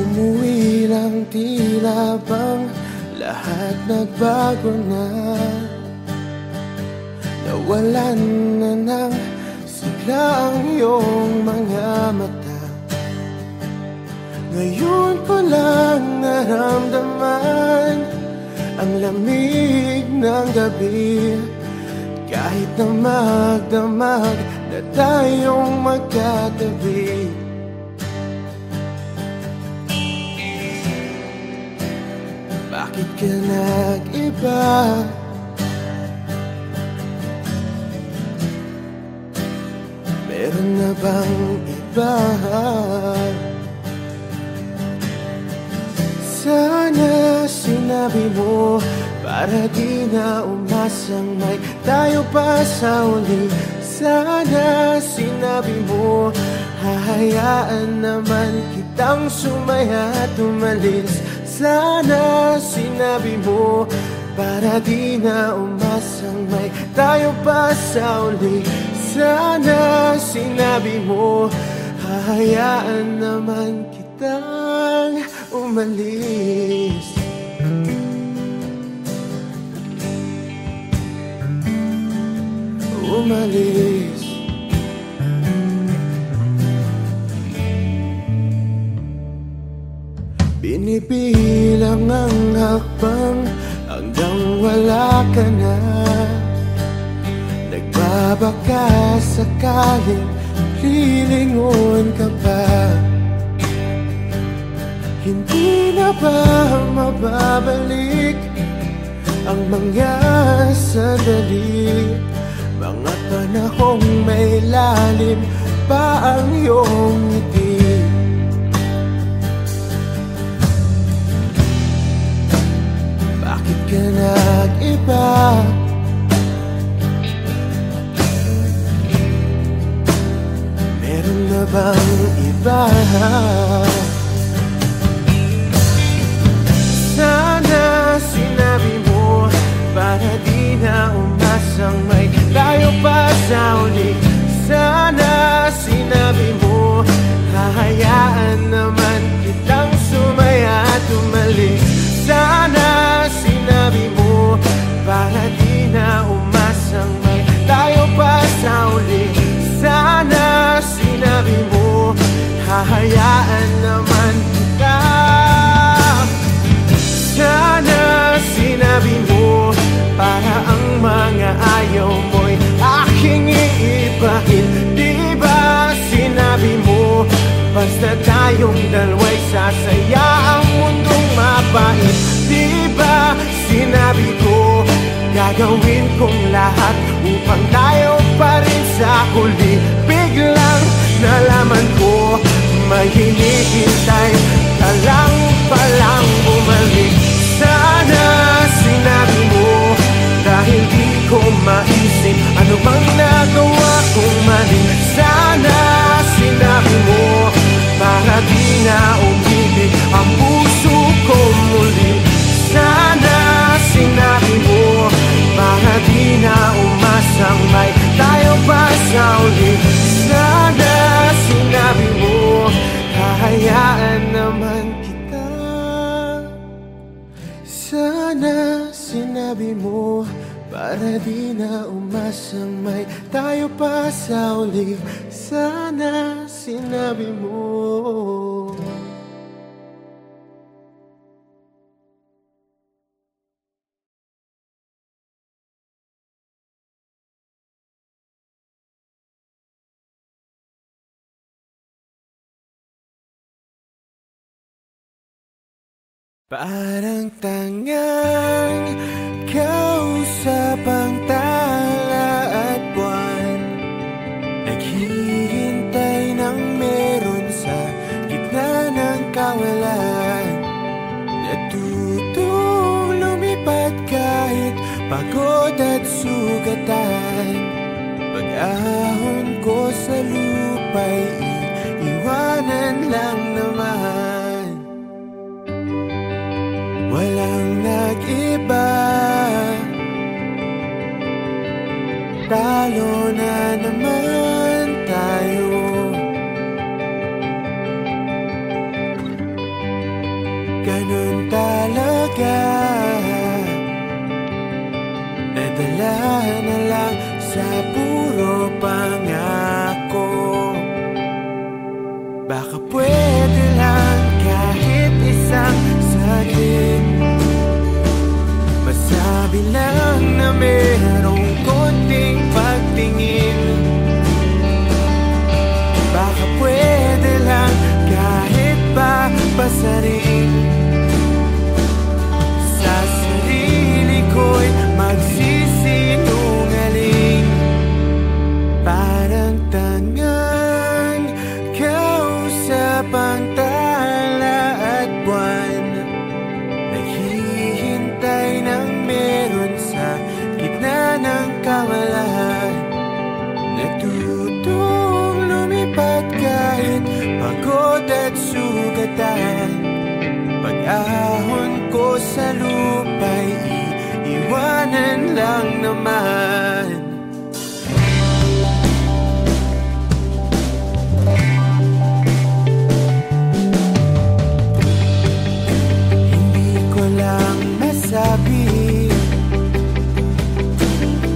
Umuwi lang tila bang lahat nagbago na. Nawalan na ng sigla ang iyong mga mata. Ngayon ko lang naramdaman ang lamig ng gabi. Kahit na magdamag na tayong magkatabi. Bakit ka nag-iba? Meron na bang iba? Sana sinabi mo para di na umasang may tayo pa sa uli. Sana sinabi mo hahayaan naman kitang sumaya at umalis. Sana sinabi mo para di na umasang may tayo pa sa uli. Sana sinabi mo hahayaan naman kitang umalis. Umalis. Binibilang ang hakbang hanggang wala ka na. Nagbabaka sakaling lilingon ka pa. Hindi na ba mababalik ang mga sandali, mga panahong may lalim pa ang iyong ngiti? Bakit ka nag-iba? Meron na bang iba? Sana sinabi mo para di na umasang may tayo pa sa uli. Sana sinabi mo hahayaan naman kitang sumaya at umalis. Sana sinabi mo para di na umasang may tayo pa sa uli. Sana sinabi mo hahayaan naman kita. Sana sinabi mo para ang mga ayaw mo'y aking iibahin. Di ba sinabi mo basta tayong dalawa'y sasaya ang mundong mapait? Di ba sinabi ko gagawin kong lahat upang tayo pa rin sa huli? Biglang nalaman ko may hinihintay ka lang palang bumalik. Sana sinabi mo dahil di ko maisip ano bang nagawa kong mali. Sana sinabi mo para di na umibig ang puso ko muli. Sana sinabi mo para di na umasang may tayo pa sa uli. Sana sinabi mo hahayaan naman kita. Sana sinabi mo para di na umasang may tayo pa sa uli. Sana sinabi mo. Parang tangang kausap ang tala at buwan, naghihintay ng meron sa gitna ng kawalan. Natutong lumipad kahit pagod at sugatan. Pag-ahon ko sa lupa'y iwanan lang naman. Walang nag-iba, talo na naman tayo. ganun talaga. Nadala na lang sa puro pangako. Baka pwede lang kahit isang saglit, masabi lang na merong konting pagtingin. Baka pwede lang kahit pa pasarin. Sa sarili ko'y magsisinungaling. Parang tangang kausap ang tala at buwan, naghihintay ng meron sa gitna ng kawalan. Natutong lumipad kahit pagod at sugatan. Pag-ahon ko sa lupa'y iiwanan lang naman. Hindi ko lang masabi,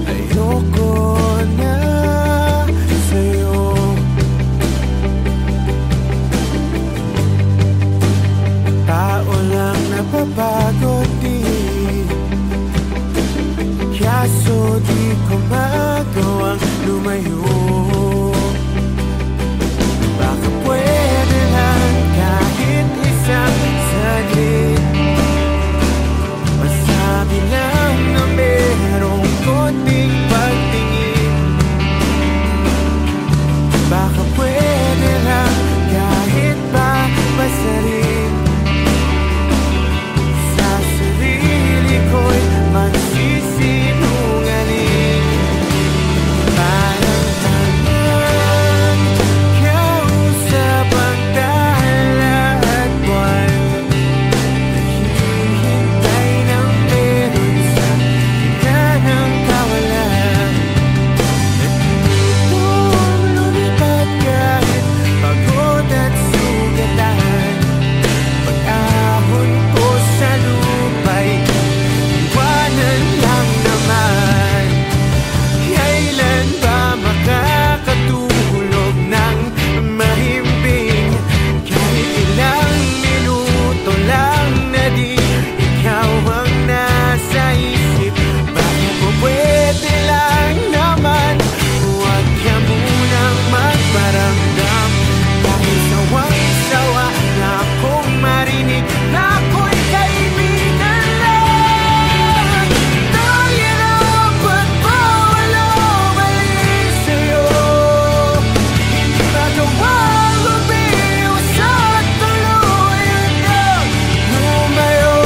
ayoko na sa'yo. Tao lang napapagod din, kaso di ko magawang lumayo. Baka pwede lang kahit isang saglit, masabi lang na merong konting pagtingin. Baka pwede lang kahit pa masarin. Sa sarili ko'y magsisinungaling. Parang tangang kausap ang tala at buwan, naghihintay ng meron sa gitna ng kawalan. Natutong lumipad kahit pagod at sugatan. Pag-ahon ko sa lupa'y iwanan lang naman. Kailan ba makakatulog ng mahimbing? Kahit ilang minuto lang na di ikaw ang nasa isip. Bakit po pwede lang naman huwag ka munang magparamdam? Dahil sawang-sawa na akong marinig na ako'y kaibigan lang. Tayo na ba't bawal umalis sa'yo? Hindi magawang lumiwas at tuluyan ka lumayo.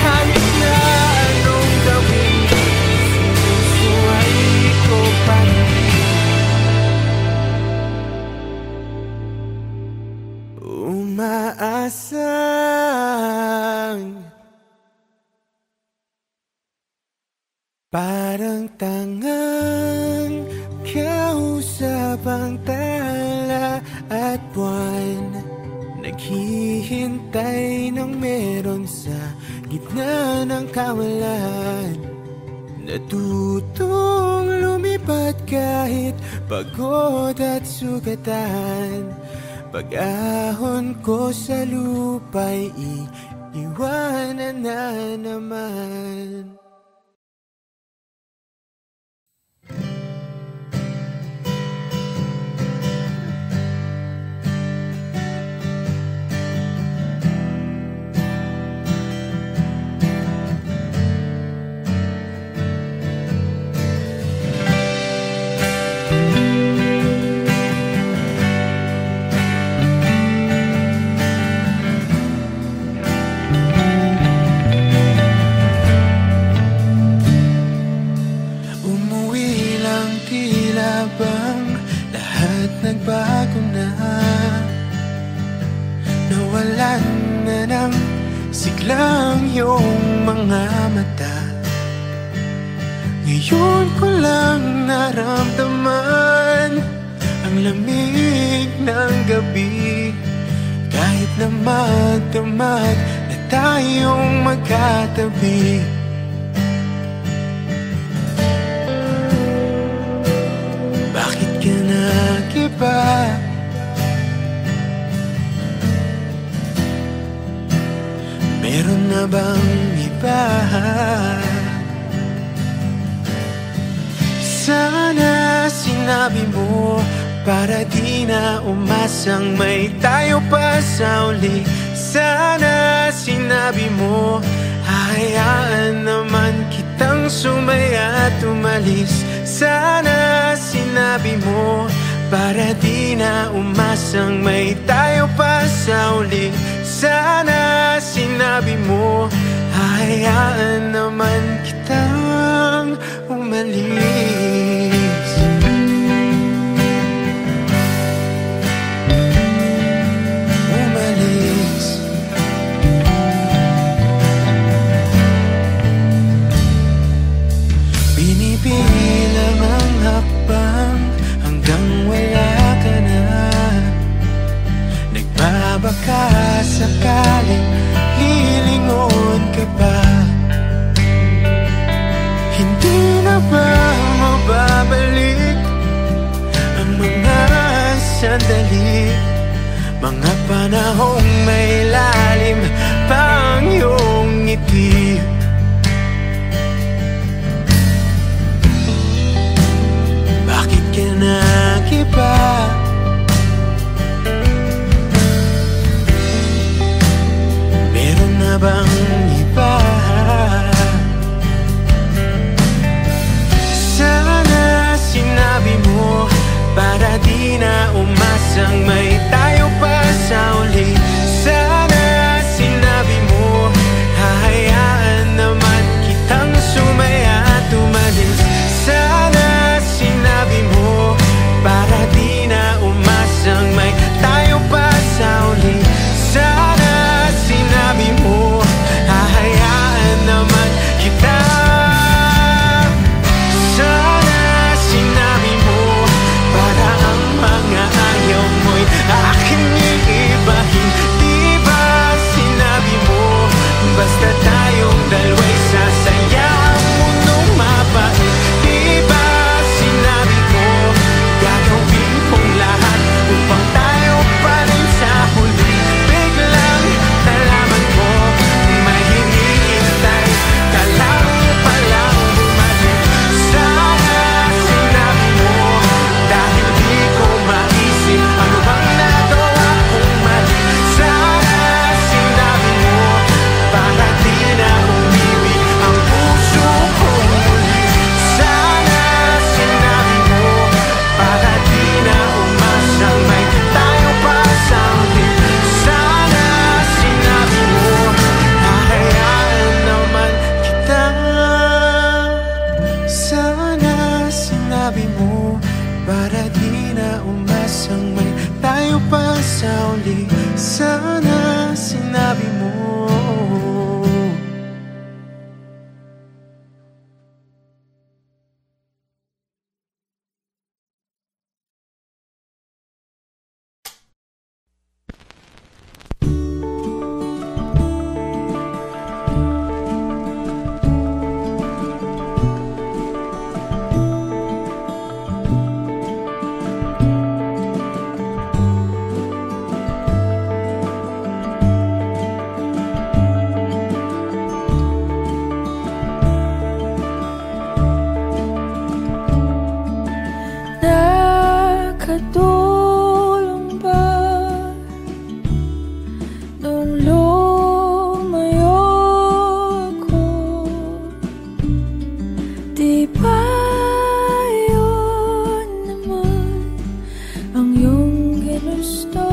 Kahit na anong gawin, sinusuway ko pa rin. Umaasang parang tangang kausap ang tala at buwan, naghihintay ng meron sa gitna ng kawalan. Natutong lumipad kahit pagod at sugatan. Pag-ahon ko sa lupa'y iiwanan na naman. Nagbago na, nawalan na ng siglang iyong mga mata. Ngayon ko lang naramdaman ang lamig ng gabi. Kahit na magdamag, tayong magkatabi. Bakit ka nag-iba? Meron na bang iba? Sana sinabi mo para di na umasang may tayo pa sa uli. Sana sinabi mo hahayaan naman kitang sumaya at umalis. Sana sinabi mo para di na umasang may tayo pa sa uli. Sana sinabi mo hahayaan naman kitang umalis. Binibilang ang hakbang hanggang wala ka na. Nagbabaka sakaling lilingon ka pa. Hindi na ba mababalik ang mga sandali, mga panahong may lalim pang iyong ngiti? Bakit ka nag-iba? Meron na bang iba? Sana sinabi mo para di na umasang may tayo pa sa uli. Sana sinabi mo hahayaan naman kitang sumaya at umalis. Sana sinabi mo para di na umasang may tayo pa sa uli. Sana sinabi mo hahayaan naman kita. Sana sinabi mo para ang mga ayaw mo'y aking iibahin. Di ba sinabi mo basta tayong dalawa'y sasaya ang mundong mabait? Di ba sinabi ko gagawin kong lahat upang tayo pa rin sa huli? Biglang nalaman ko may hinihintay ka lang palang bumalik. Sana sinabi mo dahil di ko maisip ano bang nagawa kong mali. Sana sinabi mo para di na umibig ang puso kong muli. Sana sinabi mo para di na umasang may tayo pa sa uli. Sana sinabi mo hahayaan naman kita. Sana sinabi mo para di na umasang may tayo pa sa uli. Sana sinabi mo. Nakatulong ba nung lumayo ko? Di ba yun naman ang iyong ginusto?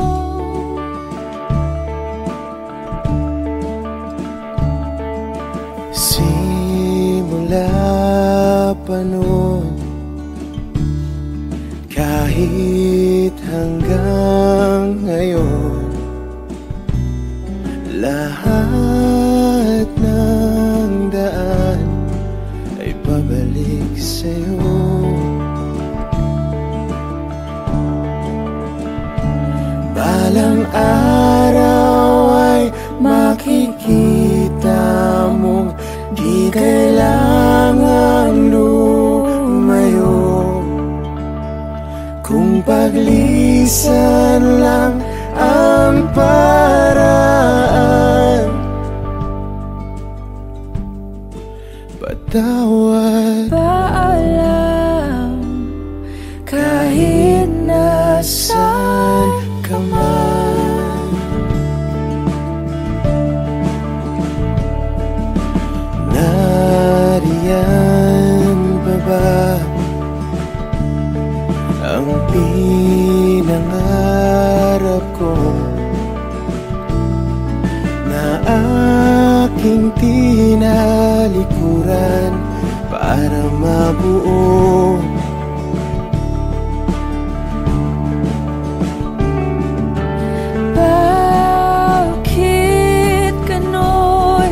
Simula pa noon kahit hanggang ngayon, lahat ng daan ay pabalik sa'yo. Balang araw ay makikita paglisan lang ang paraan. Patawad, paalam, kahit nasaan ka man. Nariyan pa ba ang pinangarap ko na aking tinalikuran para mabuo? Bakit ganon?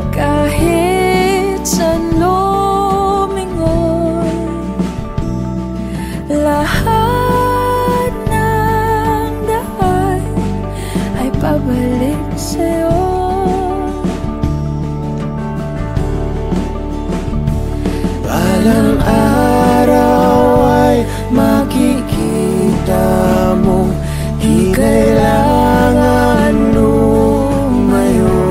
Kahit saan lumingon, lahat ng daan ay pabalik sa'yo. Balang araw ay makikita mong di kailangan lumayo.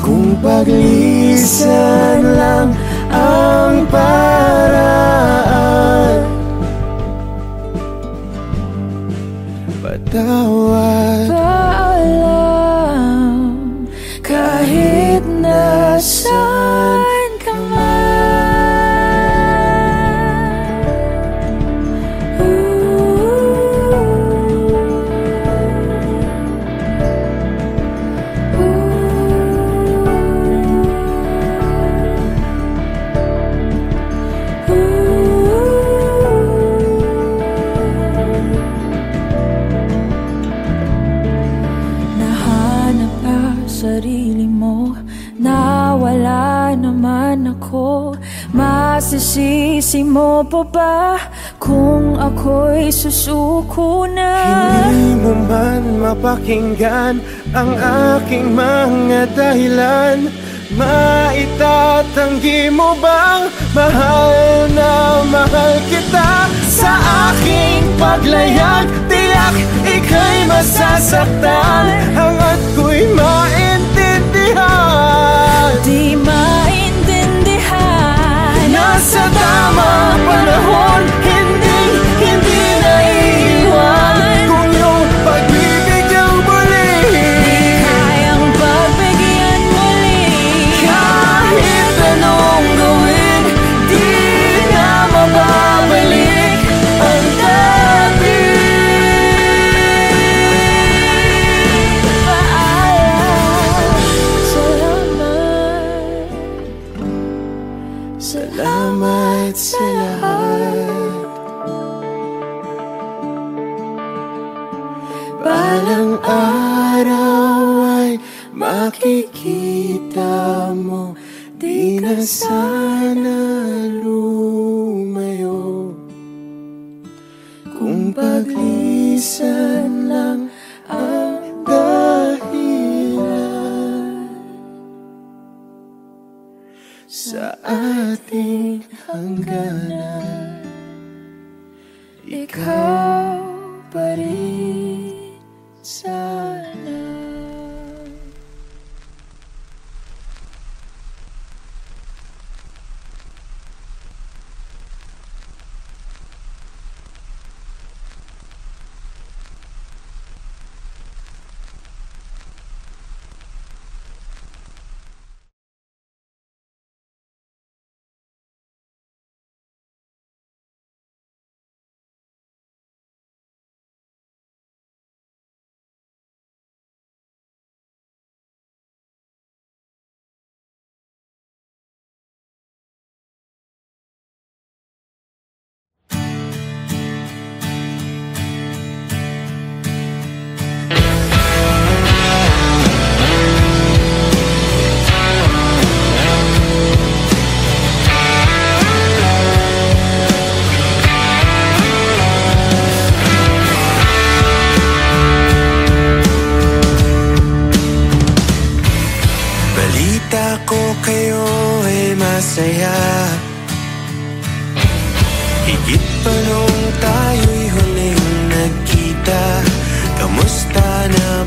Kung paglisan lang ang paraan, patawad, paalam, kahit nasaan ka man. Nahanap ka sarili mo, nawala naman ako. Masisisi mo pa ba kung ako'y susuko na? hindi mo man mapakinggan ang aking mga dahilan. Maitatanggi mo bang mahal na mahal kita? Sa aking paglayag, tiyak ika'y masasaktan hanggat ko'y maintindihan. Di maintindihan, Nasa tamang panahon, hindi naiiwan. Kung iyong pag-ibig ang muli, kayang pagbigyan muli. kahit anong gawin, di na mababalik ang dati. Paalam, salamat. Salamat sa lahat. Balang araw ay makikita mo, di na sana lumayo. Kung paglisan lang ang dahilan sa ating hangganan, Ikaw pa rin sana.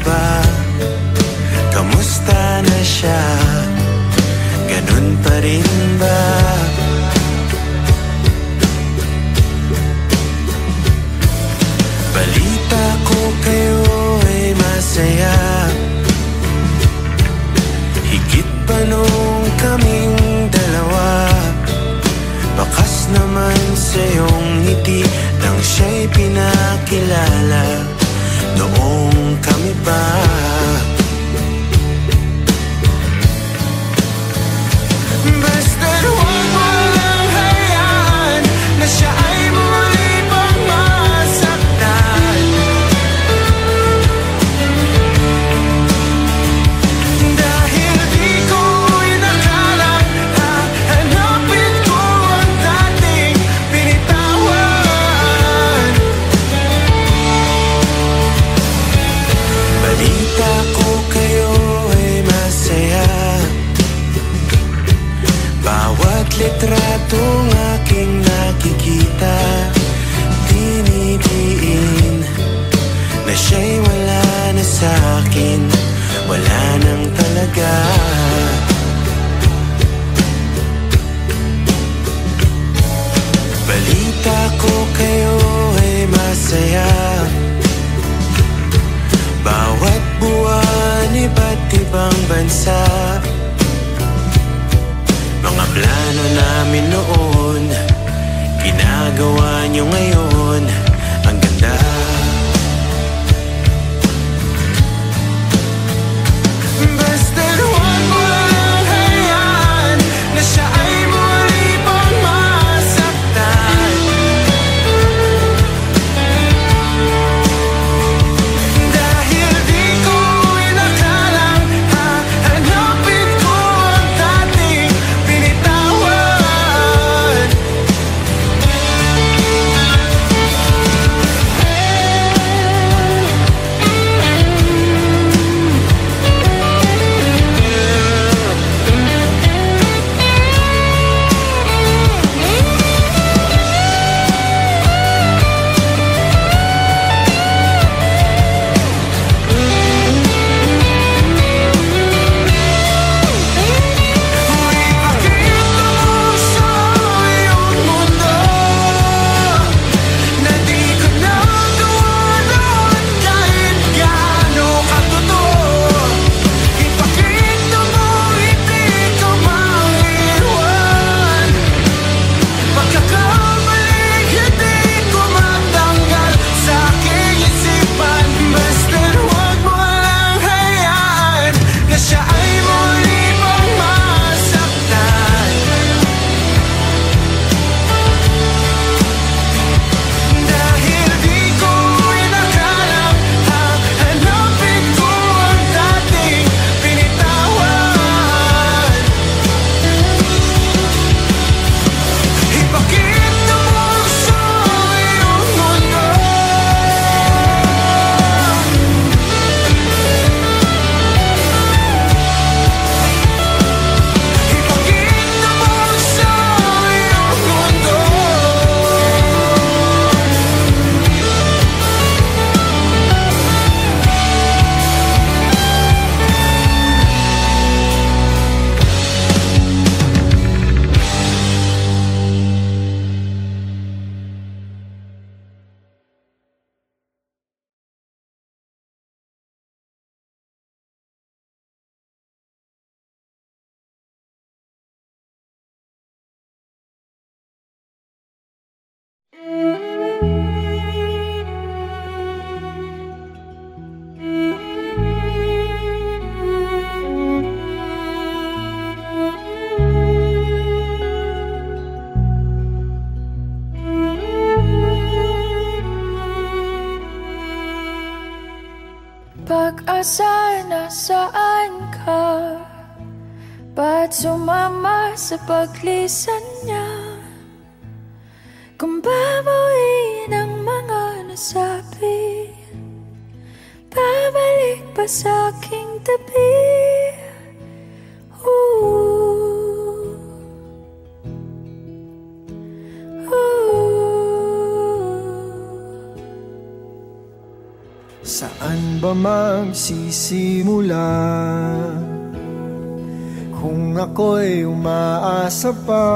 ba? Kamusta na siya? Ganun pa rin ba? Balita ko kayo ay masaya, higit pa nung kaming dalawa. Bakas naman sa iyong ngiti nang siya'y pinakilala noong kami pa. Basta't huwag mo lang hayaan na siya ay muli pang masaktan. Dahil di ko inakalang hahanapin ko ang dating binitawan. Balita ko kayo ay masaya, bawat litratong aking nakikita, dinidiin na siya'y wala na sa'kin, wala nang talaga. Balita ko kayo ay masaya, bawat buwan iba't ibang bansa. Mga plano namin noon, ginagawa niyo ngayon, ang ganda. Basta't huwag mo lang hayaan na siya ay muli pang masaktan. Dahil di ko inakalang hahanapin ko ang dating binitawan. Pag-asa, nasaan ka? Ba't sumama sa paglisan niya? Kung babawiin ang mga nasabi, babalik pa sa aking tabi. Saan ba ba magsisimula? Kung ako'y umaasa pa,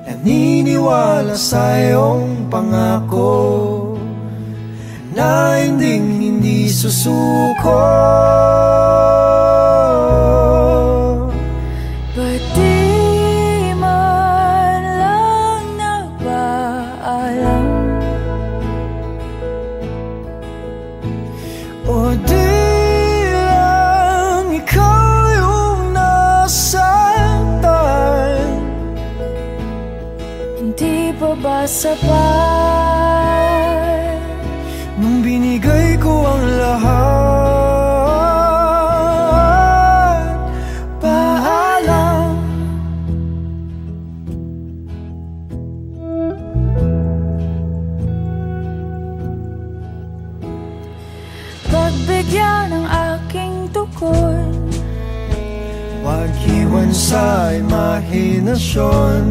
naniniwala sa iyong pangako na hindi susuko. Ba't di man lang nagpaalam? O di lang ikaw yung nasaktan? Hindi pa ba sapat nung binigay ko ang lahat? Paalam. pagbigyan ng aking tukod? Huwag iwan sa imahinasyon.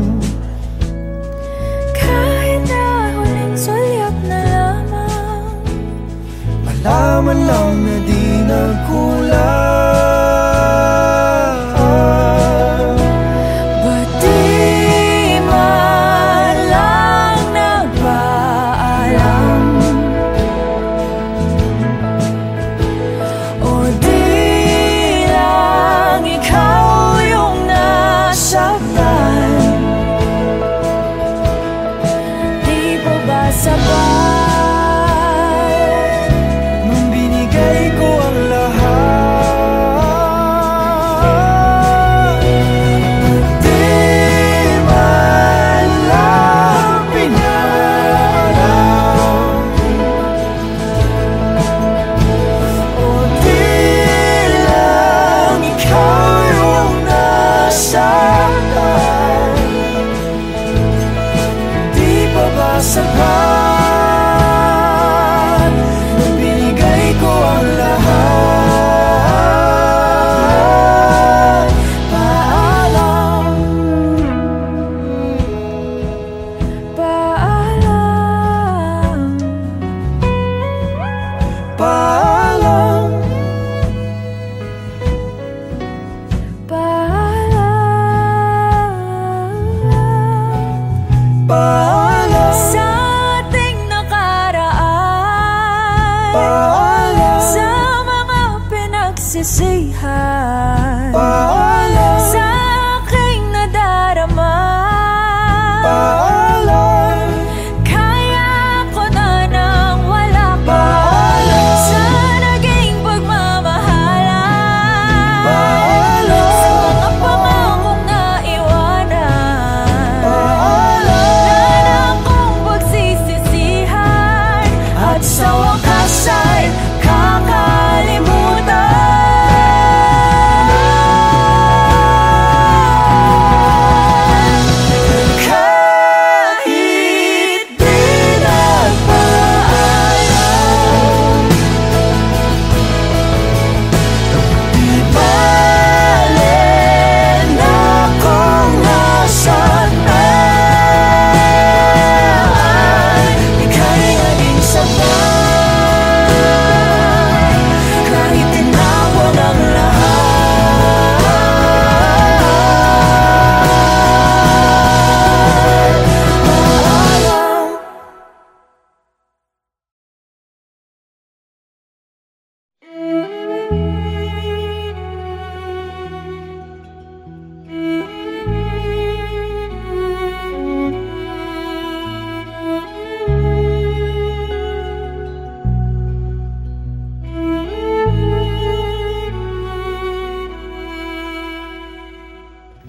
Kahit na huling sulyap na lamang, Malaman lang na di nagkulang. ba't di man lang nagpaalam? O di lang ikaw yung nasaktan? Di pa ba sapat Nung binigay ko ang lahat? Di man lang pinalam. O di lang ikaw yung nasaktan? Di pa ba sapat nung binigay ko ang lahat? paalam? Paalam. Paalam. Paalam. Paalam. Sa ating nakaraan, Paalam. sa mga pinagsisihan, Paalam. sa aking nadarama, Paalam. kaya ko na nang wala ka. Paalam. Sa naging pagmamahalan, Paalam. sa mga pangakong naiwanan, Paalam. kung pagsisisihan, at sa wakas ay kakalimutan. Kahit di nagpaalam, di bale na kung nasaktan, ika'y naging sapat. Kahit tinawag ang lahat, paalam.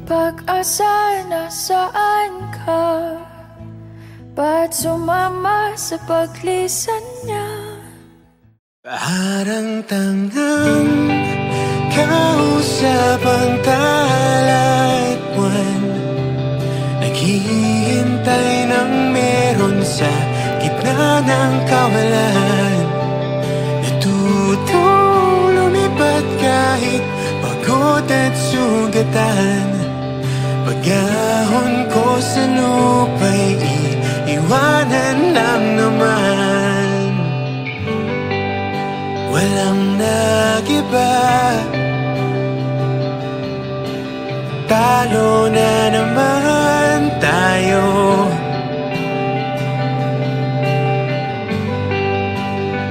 Pag-asa, nasaan ka? Ba't sumama sa paglisan niya? Parang tangang kausap ang tala at buwan, naghihintay ng meron sa gitna ng kawalan. Natutong lumipat kahit pagod at sugatan. Pag-ahon ko sa lupa'y iiwanan lang naman. walang nag-iba. Talo na naman tayo.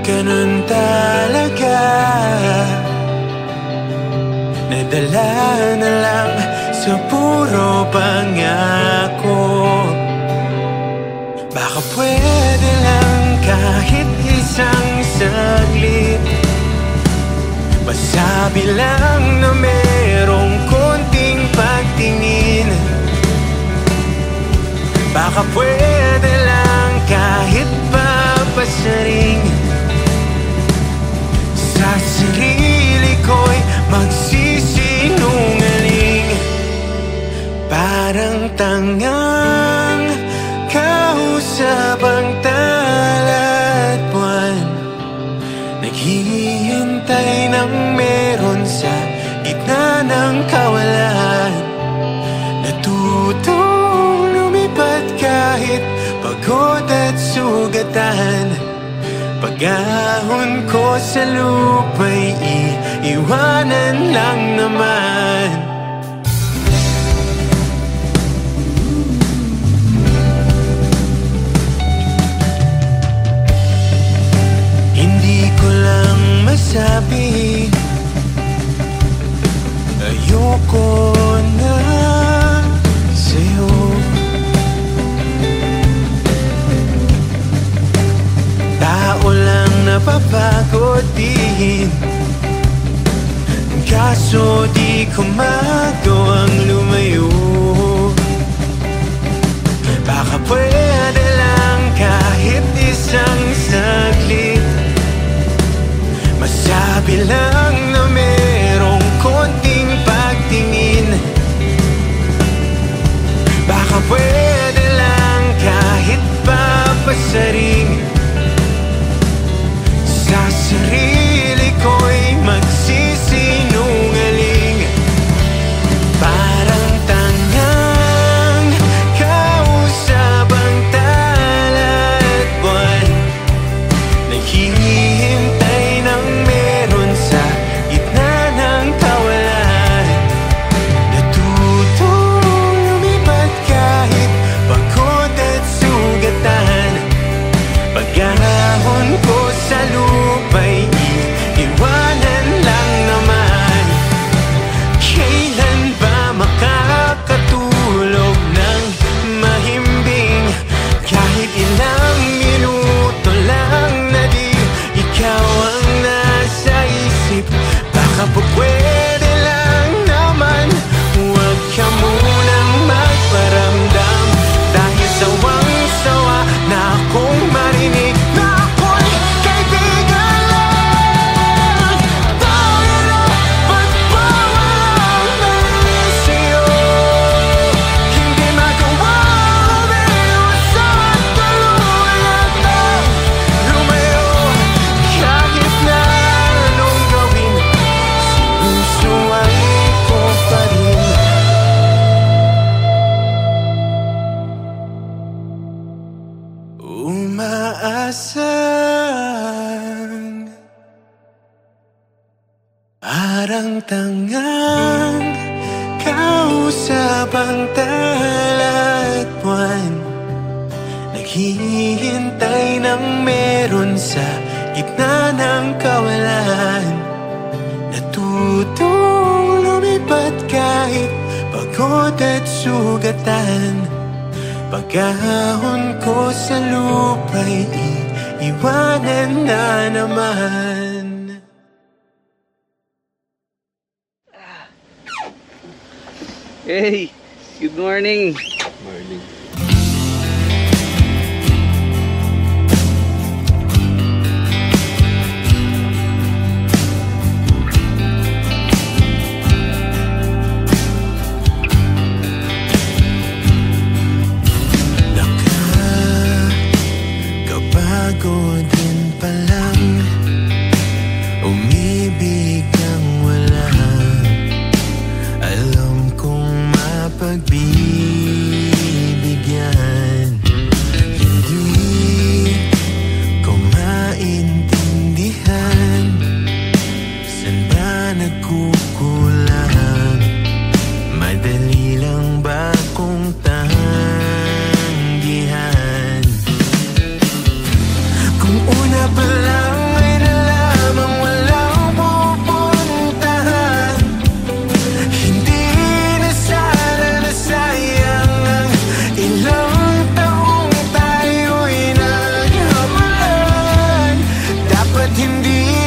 Ganun talaga, nadala na lang sa puro pangako. Baka pwede lang kahit isang saglit, masabi lang na merong konting pagtingin. Baka pwede lang kahit papasaring, sa sarili ko'y magsisinungaling. Parang tangang kausap ang talat buwan, naghihintay ng meron sa gitna ng kawalan. Natutong lumipad kahit pagod at sugatan. Pag-ahon ko sa lupa'y iiwanan lang naman. Hindi ko lang masabi, ayoko na sa'yo. Tao lang napapagod din, kaso di ko magawang lumayo. Baka pwede lang kahit isang saglit, masabi lang na merong konting pagtingin. Baka pwede lang kahit papasaring, sa sarili ko'y magsisinungaling. Parang tangang kausap ang talat buwan, naghihintay ng meron sa gitna ng kawalan. Natutong lumipad kahit pagod at sugatan. Pag-ahon ko sa lupa'y iiwanan lang naman. Kailan ba makakatulog ng mahimbing? Kahit ilang minuto lang na di ikaw ang nasa isip. Baka po pwede lang naman, huwag ka munang magparamdam. Dahil sawang-sawa na akong marinig na ako'y kaibigan lang. Tayo na pagpawalan sa'yo, hindi magawang umiwas at tuluyan na lumayo. Kahit na anong gawin, sinusuway ko pa rin. Umaasang parang tangang kausap ang talat buwan, naghihintay ng meron sa gitna ng kawalan. Natutong lumipad kahit pagod at sugatan. Pag-ahon ko sa lupa'y iiwanan na naman. Hey, good morning. Morning. Nakakapagod din palang umibig ang wala. Alam kong mapagbibig At hindi